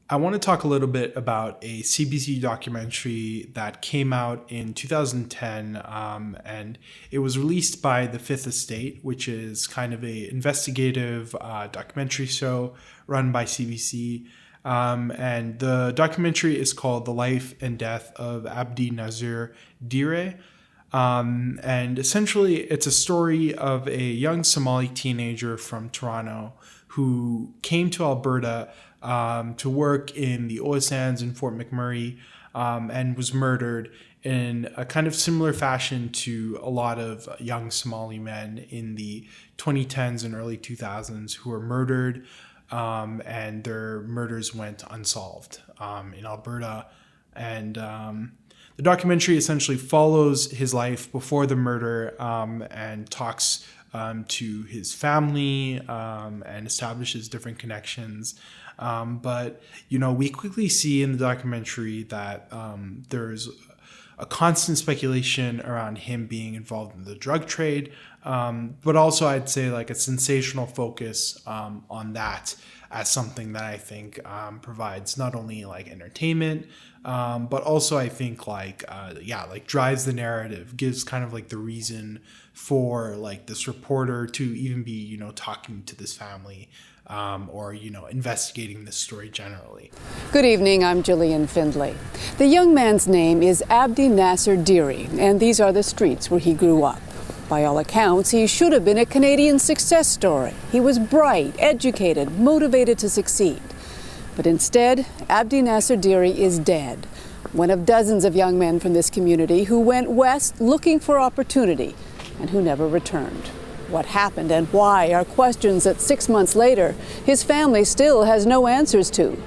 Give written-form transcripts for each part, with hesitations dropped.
I want to talk a little bit about a CBC documentary that came out in 2010, and it was released by the Fifth Estate, which is kind of a investigative documentary show run by CBC. And the documentary is called The Life and Death of Abdinasir Dirie. And essentially, it's a story of a young Somali teenager from Toronto who came to Alberta to work in the oil sands in Fort McMurray, and was murdered in a kind of similar fashion to a lot of young Somali men in the 2010s and early 2000s who were murdered, and their murders went unsolved in Alberta. And the documentary essentially follows his life before the murder, and talks to his family, and establishes different connections. But, we quickly see in the documentary that there's a constant speculation around him being involved in the drug trade, but also I'd say like a sensational focus on that as something that I think provides not only like entertainment, but also I think drives the narrative, gives kind of like the reason for like this reporter to even be, talking to this family, or investigating this story generally. Good evening, I'm Gillian Findlay. The young man's name is Abdinasir Dirie, and these are the streets where he grew up. By all accounts, he should have been a Canadian success story. He was bright, educated, motivated to succeed. But instead, Abdinasir Dirie is dead, one of dozens of young men from this community who went west looking for opportunity and who never returned. What happened and why are questions that 6 months later, his family still has no answers to.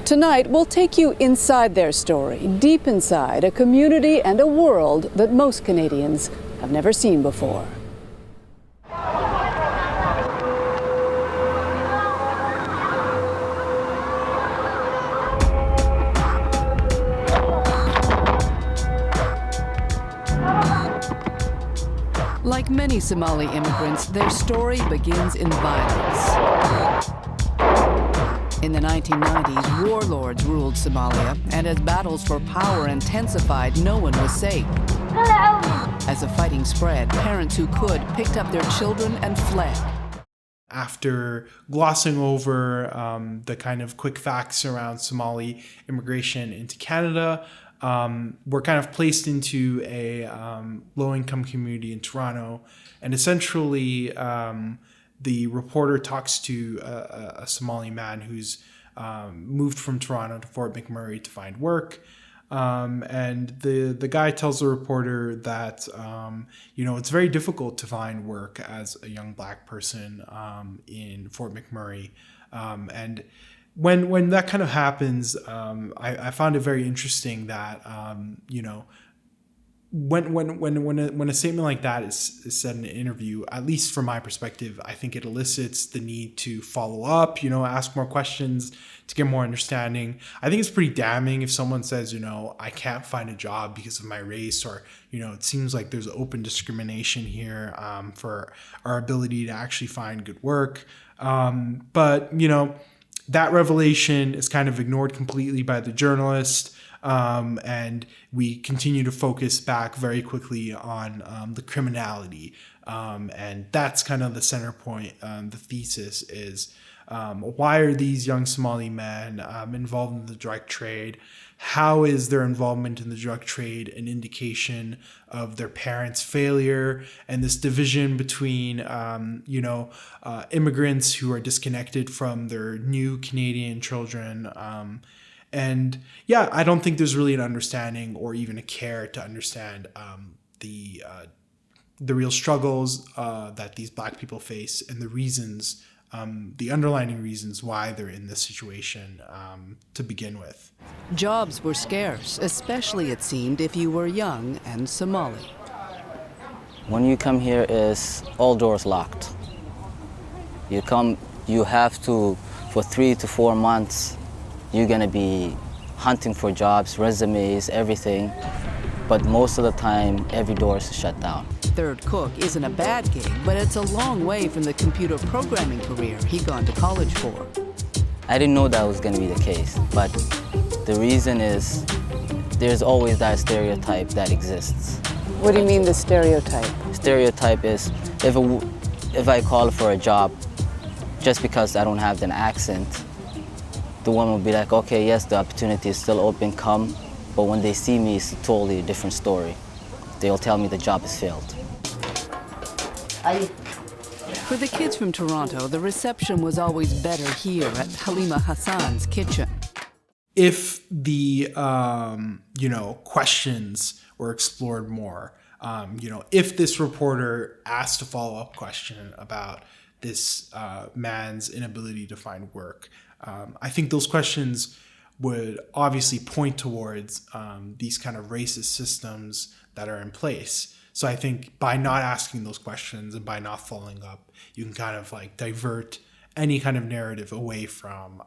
Tonight, we'll take you inside their story, deep inside a community and a world that most Canadians have never seen before. Like many Somali immigrants, their story begins in violence. In the 1990s, warlords ruled Somalia, and as battles for power intensified, no one was safe. As the fighting spread, parents who could picked up their children and fled. After glossing over the kind of quick facts around Somali immigration into Canada, we're kind of placed into a low-income community in Toronto, and essentially the reporter talks to a Somali man who's moved from Toronto to Fort McMurray to find work. And the guy tells the reporter that, it's very difficult to find work as a young Black person in Fort McMurray. And when that kind of happens, I found it very interesting that, when a statement like that is said in an interview, at least from my perspective, I think it elicits the need to follow up, ask more questions to get more understanding. I think it's pretty damning if someone says, I can't find a job because of my race, or, it seems like there's open discrimination here for our ability to actually find good work. But, that revelation is kind of ignored completely by the journalist. And we continue to focus back very quickly on the criminality. And that's kind of the center point. The thesis is, why are these young Somali men involved in the drug trade? How is their involvement in the drug trade an indication of their parents' failure and this division between, immigrants who are disconnected from their new Canadian children? And yeah, I don't think there's really an understanding or even a care to understand the real struggles that these Black people face and the reasons, the underlying reasons why they're in this situation to begin with. Jobs were scarce, especially it seemed if you were young and Somali. When you come here, is all doors locked. You have to, for 3 to 4 months, you're gonna be hunting for jobs, resumes, everything. But most of the time, every door is shut down. Third cook isn't a bad gig, but it's a long way from the computer programming career he'd gone to college for. I didn't know that was going to be the case, but the reason is there's always that stereotype that exists. What do you mean, the stereotype? Stereotype is if I call for a job, just because I don't have an accent, the woman will be like, okay, yes, the opportunity is still open, come. But when they see me, it's a totally different story. They'll tell me the job is filled. For the kids from Toronto, the reception was always better here at Halima Hassan's kitchen. If the questions were explored more, if this reporter asked a follow-up question about this man's inability to find work, I think those questions would obviously point towards these kind of racist systems that are in place. So I think by not asking those questions and by not following up, you can kind of like divert any kind of narrative away from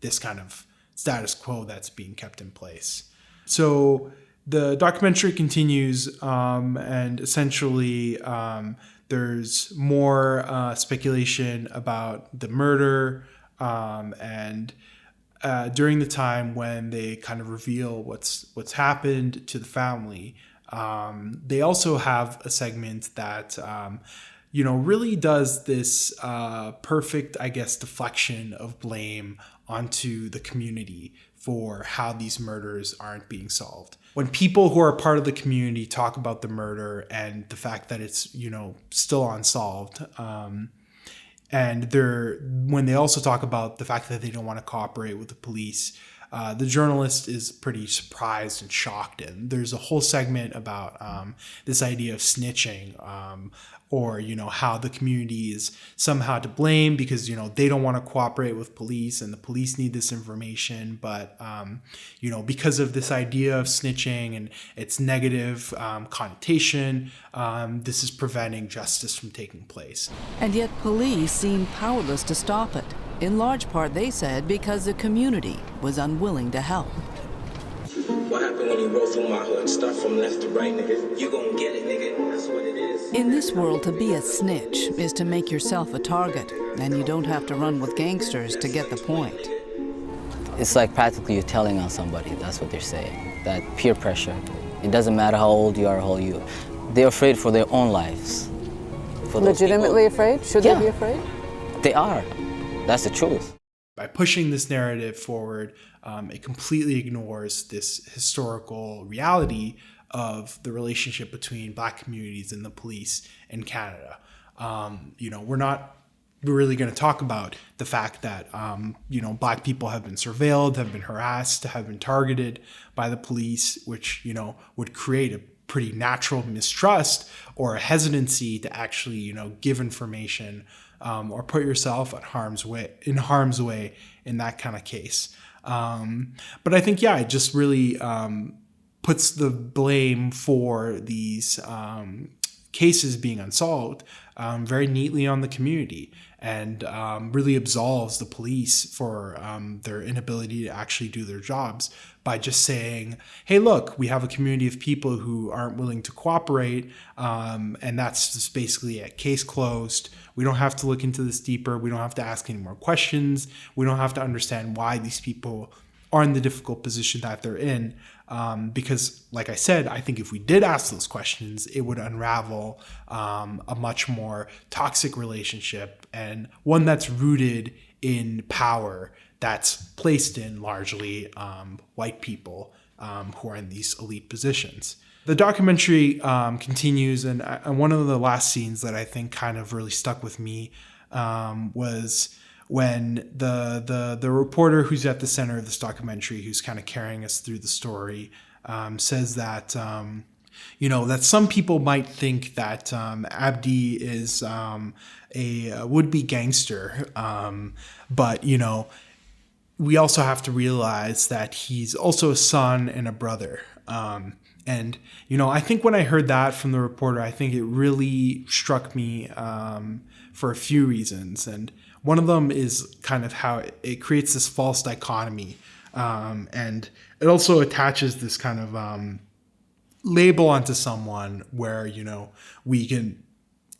this kind of status quo that's being kept in place. So the documentary continues, and essentially there's more speculation about the murder, and during the time when they kind of reveal what's happened to the family, they also have a segment that really does this perfect, I guess, deflection of blame onto the community for how these murders aren't being solved. When people who are part of the community talk about the murder and the fact that it's still unsolved, and when they also talk about the fact that they don't want to cooperate with the police, the journalist is pretty surprised and shocked. And there's a whole segment about this idea of snitching, or how the community is somehow to blame because they don't want to cooperate with police and the police need this information, but because of this idea of snitching and its negative connotation, this is preventing justice from taking place. And yet police seem powerless to stop it. In large part, they said, because the community was unwilling to help. What happened when you roll through my hood? Start from left to right, nigga. You gon' get it, nigga. That's what it is. In this world, to be a snitch is to make yourself a target, and you don't have to run with gangsters to get the point. It's like practically you're telling on somebody. That's what they're saying. That peer pressure. It doesn't matter how old you are, how old you are. They're afraid for their own lives. Legitimately afraid? Should they be afraid? They are. That's the truth. By pushing this narrative forward, it completely ignores this historical reality of the relationship between Black communities and the police in Canada. We're not really going to talk about the fact that, Black people have been surveilled, have been harassed, have been targeted by the police, which, would create a pretty natural mistrust or a hesitancy to actually, give information or put yourself in harm's way in that kind of case. But I think, it just really puts the blame for these cases being unsolved very neatly on the community, and really absolves the police for their inability to actually do their jobs by just saying, hey, look, we have a community of people who aren't willing to cooperate, and that's just basically a case closed. We don't have to look into this deeper. We don't have to ask any more questions. We don't have to understand why these people are in the difficult position that they're in. Because, like I said, I think if we did ask those questions, it would unravel a much more toxic relationship, and one that's rooted in power that's placed in largely white people who are in these elite positions. The documentary continues, and one of the last scenes that I think kind of really stuck with me was when the reporter who's at the center of this documentary, who's kind of carrying us through the story, says that that some people might think that Abdi is a would-be gangster, but we also have to realize that he's also a son and a brother. And I think when I heard that from the reporter, I think it really struck me for a few reasons. And one of them is kind of how it creates this false dichotomy. And it also attaches this kind of label onto someone where, we can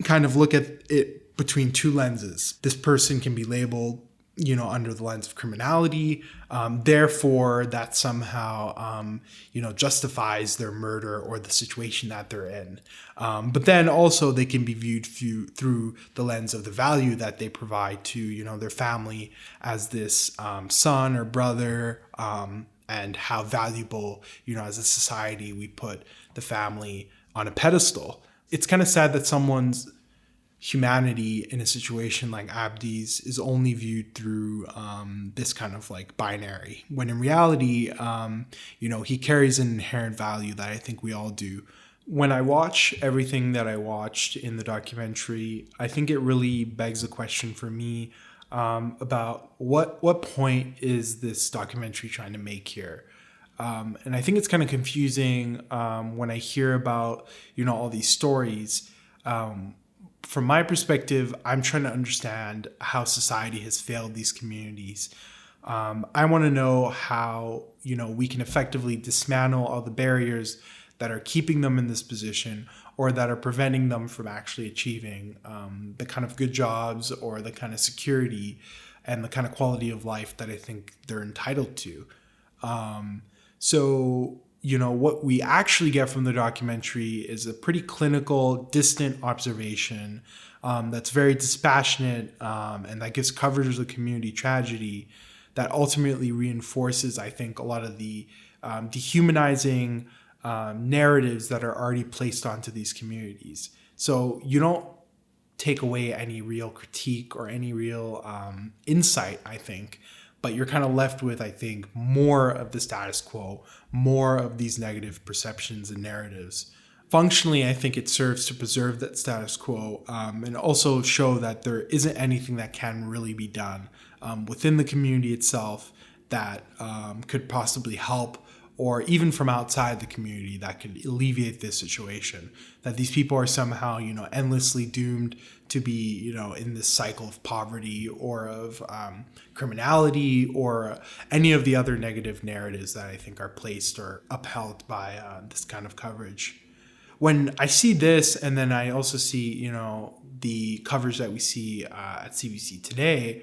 kind of look at it between two lenses. This person can be labeled under the lens of criminality. Therefore, that somehow, justifies their murder or the situation that they're in. But then also they can be viewed through the lens of the value that they provide to, their family as this son or brother, and how valuable, as a society, we put the family on a pedestal. It's kind of sad that someone's humanity in a situation like Abdi's is only viewed through this kind of like binary, when in reality, he carries an inherent value that I think we all do. When I watch everything that I watched in the documentary, I think it really begs a question for me about what point is this documentary trying to make here? And I think it's kind of confusing when I hear about, all these stories. From my perspective, I'm trying to understand how society has failed these communities. I want to know how, we can effectively dismantle all the barriers that are keeping them in this position, or that are preventing them from actually achieving the kind of good jobs or the kind of security and the kind of quality of life that I think they're entitled to. So what we actually get from the documentary is a pretty clinical, distant observation that's very dispassionate, and that gives coverage of the community tragedy that ultimately reinforces, I think, a lot of the dehumanizing narratives that are already placed onto these communities. So you don't take away any real critique or any real insight, I think, but you're kind of left with, I think, more of the status quo, more of these negative perceptions and narratives. Functionally, I think it serves to preserve that status quo, and also show that there isn't anything that can really be done within the community itself that could possibly help, or even from outside the community that could alleviate this situation. That these people are somehow, endlessly doomed to be, in this cycle of poverty or of criminality or any of the other negative narratives that I think are placed or upheld by this kind of coverage. When I see this, and then I also see, the coverage that we see at CBC today,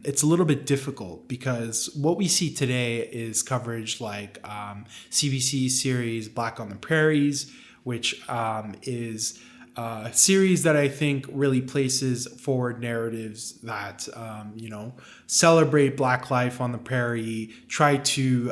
it's a little bit difficult, because what we see today is coverage like CBC series Black on the Prairies, which is a series that I think really places forward narratives that, celebrate Black life on the prairie, try to,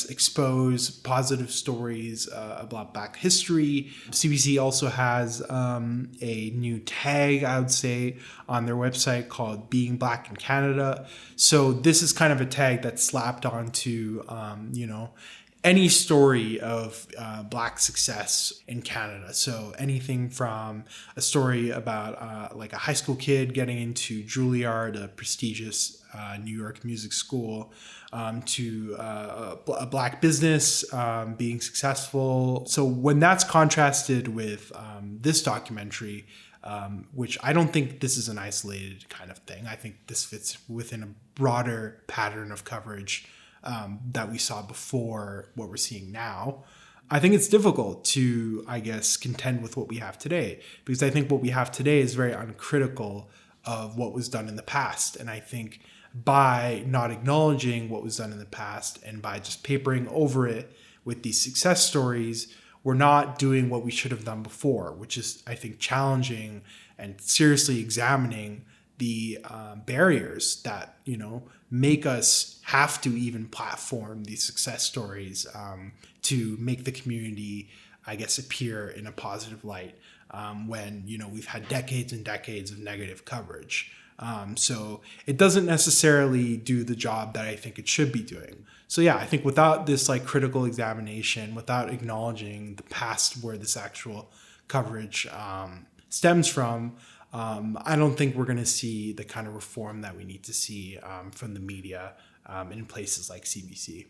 expose positive stories about Black history. CBC also has a new tag, I would say, on their website called Being Black in Canada. So this is kind of a tag that's slapped onto, any story of Black success in Canada. So anything from a story about like a high school kid getting into Juilliard, a prestigious New York music school, to a Black business being successful. So when that's contrasted with this documentary, which I don't think this is an isolated kind of thing. I think this fits within a broader pattern of coverage that we saw before what we're seeing now. I think it's difficult to, contend with what we have today, because I think what we have today is very uncritical of what was done in the past. And I think by not acknowledging what was done in the past and by just papering over it with these success stories, we're not doing what we should have done before, which is, I think, challenging and seriously examining the barriers that, make us have to even platform these success stories to make the community, appear in a positive light when, we've had decades and decades of negative coverage. So it doesn't necessarily do the job that I think it should be doing. So yeah, I think without this critical examination, without acknowledging the past where this actual coverage stems from, I don't think we're going to see the kind of reform that we need to see from the media in places like CBC.